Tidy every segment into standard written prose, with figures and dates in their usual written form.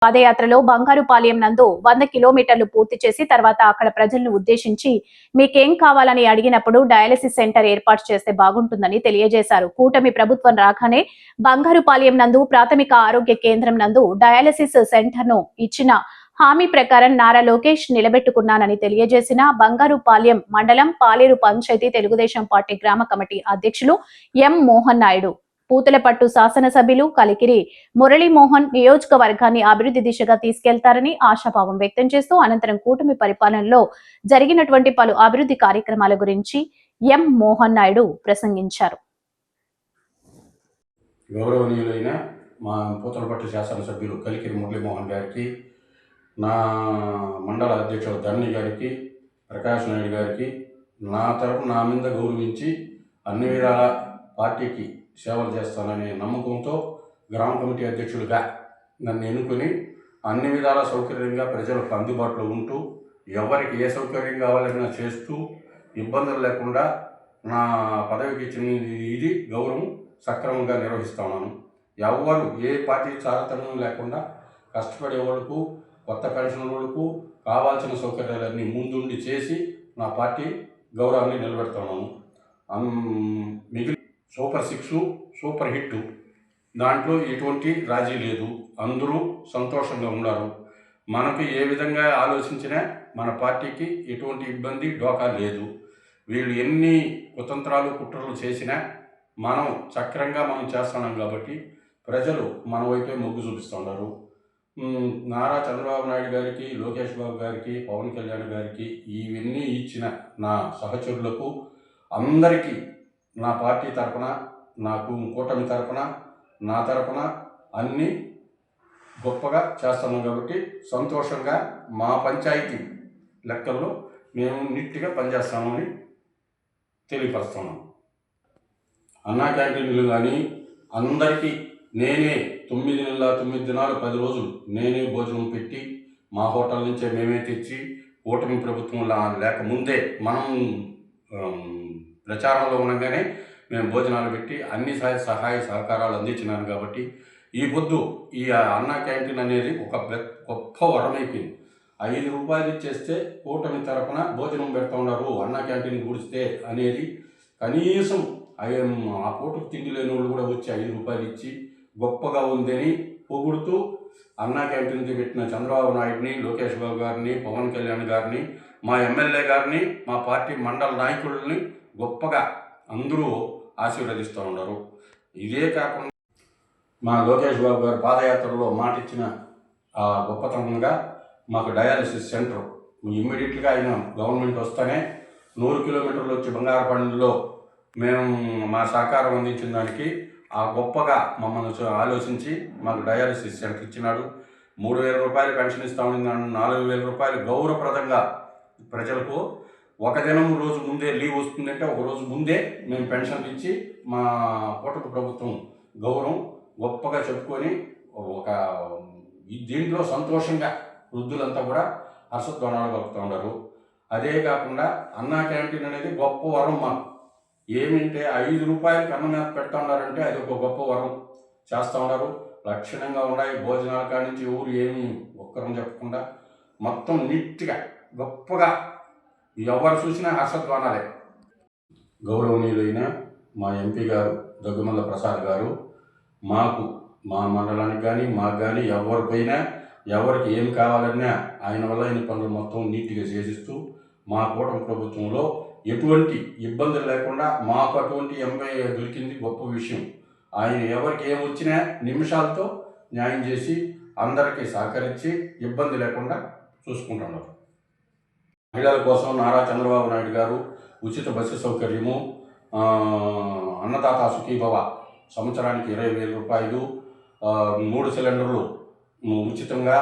పాదయాత్రలో బంగారుపాలెం నందు 100 కిలోమీటర్లు పూర్తి చేసి తర్వాత అక్కడ ప్రజలను ఉద్దేశించి మీకేం కావాలని అడిగినప్పుడు డయాలసిస్ సెంటర్ ఏర్పాటు చేస్తే బాగుంటుందని తెలియజేశారు. కూటమి ప్రభుత్వం రాగానే బంగారుపాలెం నందు ప్రాథమిక ఆరోగ్య కేంద్రం నందు డయాలసిస్ సెంటర్ ను ఇచ్చిన హామీ ప్రకారం నారా లోకేష్ నిలబెట్టుకున్నానని తెలియజేసిన బంగారుపాలెం మండలం పాలేరు పంచాయతీ తెలుగుదేశం పార్టీ గ్రామ కమిటీ అధ్యక్షులు ఎం మోహన్ నాయుడు, పూతలపట్టు శాసనసభ్యులు కలికిరి మురళీమోహన్ నియోజకవర్గాన్ని అభివృద్ధి దిశగా తీసుకెళ్తారని ఆశాభావం వ్యక్తం చేస్తూ అనంతరం కూటమి పరిపాలనలో జరిగినటువంటి పలు అభివృద్ధి కార్యక్రమాల గురించి ఎం మోహన్ నాయుడు ప్రసంగించారు. గౌరవనీయులైన మా పూతలపట్టు శాసనసభ్యులు కలికిరి మురళీమోహన్ గారికి, నా మండల అధ్యక్షుడు ధరణి గారికి, ప్రకాష్ నాయుడు గారికి నా తరపు నా మీద గౌరవించి అన్ని విధాల పార్టీకి సేవలు చేస్తాననే నమ్మకంతో గ్రామ కమిటీ అధ్యక్షుడిగా నన్ను ఎన్నుకొని అన్ని విధాల సౌకర్యంగా ప్రజలకు అందుబాటులో ఉంటూ ఎవరికి ఏ సౌకర్యం కావాలన్నా చేస్తూ ఇబ్బందులు లేకుండా నా పదవికి ఇచ్చిన ఇది గౌరవం సక్రమంగా నిర్వహిస్తున్నాను. ఎవరు ఏ పార్టీ తారతమ్యం లేకుండా కష్టపడే వాళ్ళకు, కొత్త పెన్షన్ వాళ్ళకు కావాల్సిన సౌకర్యాలన్నీ ముందుండి చేసి నా పార్టీ గౌరవాన్ని నిలబెడుతున్నాను. మిగిలిన సూపర్ 6 సూపర్ హిట్ దాంట్లో ఎటువంటి రాజీ లేదు. అందరూ సంతోషంగా ఉన్నారు. మనకు ఏ విధంగా ఆలోచించినా మన పార్టీకి ఎటువంటి ఇబ్బంది డోకా లేదు. వీళ్ళు ఎన్ని కుతంత్రాలు కుట్రలు చేసినా మనం చక్రంగా మనం చేస్తున్నాం కాబట్టి ప్రజలు మన వైపే మొగ్గు చూపిస్తున్నారు. నారా చంద్రబాబు నాయుడు గారికి, లోకేష్ బాబు గారికి, పవన్ కళ్యాణ్ గారికి ఇవన్నీ ఇచ్చిన నా సహచరులకు అందరికీ నా పార్టీ తరపున, నాకు కూటమి తరపున, నా తరపున అన్నీ గొప్పగా చేస్తున్నాం కాబట్టి సంతోషంగా మా పంచాయతీ లెక్కల్లో మేము నీట్గా పనిచేస్తామని తెలియపరుస్తున్నాం. అన్నా క్యాంటీన్లు కానీ అందరికీ నేనే 9 నెలల 9 దినాలు 10 రోజులు నేనే భోజనం పెట్టి మా హోటల్ నుంచే మేమే తెచ్చి కూటమి ప్రభుత్వం లేకముందే మనం ప్రచారంలో ఉండగానే మేము భోజనాలు పెట్టి అన్ని సహాయ సహకారాలు అందించినాను కాబట్టి ఈ పొద్దు ఈ అన్నా క్యాంటీన్ అనేది ఒక గొప్ప వరమైపోయింది. 5 రూపాయలు ఇచ్చేస్తే కూటమి తరపున భోజనం పెడతా ఉన్నారు అన్నా క్యాంటీన్ గుడిస్తే అనేది కనీసం ఆ పూటకు తిండి లేని వాళ్ళు కూడా వచ్చి 5 రూపాయలు ఇచ్చి గొప్పగా ఉందని పొగుడుతూ అన్నా క్యాంటీన్కి పెట్టిన చంద్రబాబు నాయుడిని, లోకేష్ బాబు గారిని, పవన్ కళ్యాణ్ గారిని, మా ఎమ్మెల్యే గారిని, మా పార్టీ మండల నాయకులని గొప్పగా అందరూ ఆశీర్వదిస్తూ ఉన్నారు. ఇదే కాకుండా మా లోకేష్ బాబు గారు పాదయాత్రలో మాట ఇచ్చిన గొప్పతనంగా మాకు డయాలసిస్ సెంటర్ ఇమ్మీడియట్గా ఆయన గవర్నమెంట్ వస్తేనే 100 కిలోమీటర్లు వచ్చి బంగారపల్లిలో మేము మా సహకారం అందించిన దానికి గొప్పగా మమ్మల్ని ఆలోచించి మాకు డయాలసిస్ సెంటర్ ఇచ్చినాడు. 3,000 రూపాయలు పెన్షన్ ఇస్తామని 4,000 రూపాయలు గౌరవప్రదంగా ప్రజలకు ఒక దినం రోజు ముందే లీవ్ వస్తుందంటే ఒక రోజు ముందే మేము పెన్షన్లు ఇచ్చి మా కూటమి ప్రభుత్వం గౌరవం గొప్పగా చెప్పుకొని దీంట్లో సంతోషంగా వృద్ధులంతా కూడా హర్షధ్వానాలు కలుపుతూ ఉన్నారు. అదే కాకుండా అన్నా క్యాంటీన్ అనేది గొప్ప వరం మాకు. ఏమంటే 5 రూపాయలకి అన్నం మీద పెడతా ఉన్నారంటే అది ఒక గొప్ప వరం చేస్తూ ఉన్నారు. లక్షణంగా ఉన్నాయి భోజనాల కాడి నుంచి ఊరు ఏమి ఒక్కరం చెప్పకుండా మొత్తం నీట్గా గొప్పగా ఎవరు చూసినా హర్షధ్వానాలే. గౌరవనీయులైన మా ఎంపీ గారు దగ్గుమల్ల ప్రసాద్ గారు మాకు మా మండలానికి కానీ మాకు కానీ ఎవరిపైనా ఎవరికి ఏం కావాలన్నా ఆయన వల్ల అయిన పనులు మొత్తం నీట్గా చేసిస్తూ మా కూటమి ప్రభుత్వంలో ఎటువంటి ఇబ్బందులు లేకుండా మాకు అటువంటి ఎంపీ దొరికింది గొప్ప విషయం. ఆయన ఎవరికి ఏమొచ్చినా నిమిషాలతో న్యాయం చేసి అందరికీ సహకరించి ఇబ్బంది లేకుండా చూసుకుంటున్నారు. మహిళల కోసం నారా చంద్రబాబు నాయుడు గారు ఉచిత బస్సు సౌకర్యము, అన్నదాత సుఖీభవ సంవత్సరానికి 20,000 రూపాయలు, 3 సిలిండర్లు ఉచితంగా,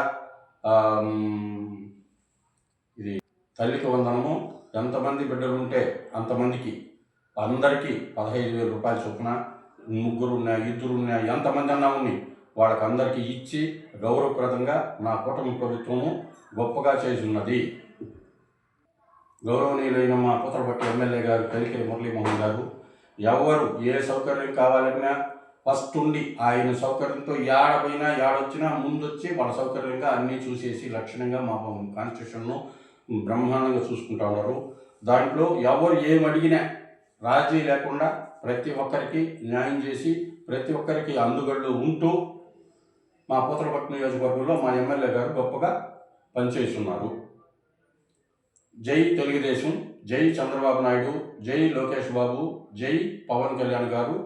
ఇది తల్లికి వందనము, ఎంతమంది బిడ్డలు ఉంటే అంతమందికి అందరికీ 15,000 రూపాయల చొప్పున, 3 ఉన్నా 2 ఉన్నా ఎంతమంది అన్నా ఉన్ని వాళ్ళకి అందరికీ ఇచ్చి గౌరవప్రదంగా నా కూటమి ప్రభుత్వము గొప్పగా చేసి ఉన్నది. గౌరవనీయులైన మా పూతలపట్టు ఎమ్మెల్యే గారు కలికిరి మురళీమోహన్ గారు ఎవరు ఏ సౌకర్యం కావాలన్నా ఫస్ట్ ఉండి ఆయన సౌకర్యంతో ఏడపోయినా ఏడొచ్చినా ముందొచ్చి వాళ్ళ సౌకర్యంగా అన్నీ చూసేసి లక్షణంగా మా కాన్స్టిట్యూషన్ను బ్రహ్మాండంగా చూసుకుంటా ఉన్నారు. దాంట్లో ఎవరు ఏమడిగినా రాజీ లేకుండా ప్రతి ఒక్కరికి న్యాయం చేసి ప్రతి ఒక్కరికి అందుగళ్ళు ఉంటూ మా పూతలపట్టు నియోజకవర్గంలో మా ఎమ్మెల్యే గారు గొప్పగా పనిచేస్తున్నారు. జై తెలుగుదేశం, జై చంద్రబాబు నాయుడు, జై లోకేష్ బాబు, జై పవన్ కళ్యాణ్ గారు.